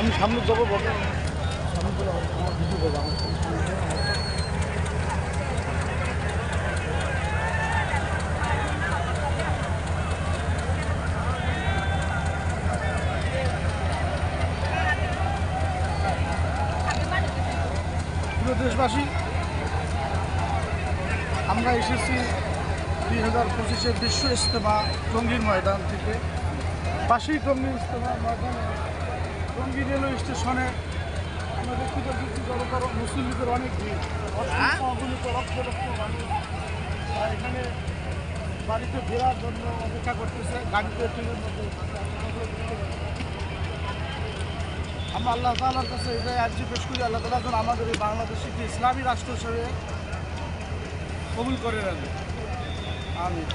আমি সামনে যাবো বলে সামনে চলে আমার ভিডিও করবো আমার প্রিয় দেশবাসী, আমরা এসেছি 2025 বিশ্ব ইজতেমা টঙ্গীর ময়দান থেকে। পাশেই টঙ্গী ইজতেমা ময়দানে টঙ্গী রেলওয়ে স্টেশনে আমরা দেখতে পাচ্ছি জড়তর মুসলিমদের অনেক ভিড়, অগণিত লক্ষ লক্ষ মানুষ এখানে বাড়িতে ফেরার জন্য অপেক্ষা করতেছে, গাড়িতে ট্রেনের মধ্যে। আমরা আল্লাহ তাআলার কাছে এটাই আর্জি পেশ করি, আল্লাহ তাআলা যেন আমাদের এই বাংলাদেশকে ইসলামী রাষ্ট্র হিসেবে কবুল করে নেন। আমিন।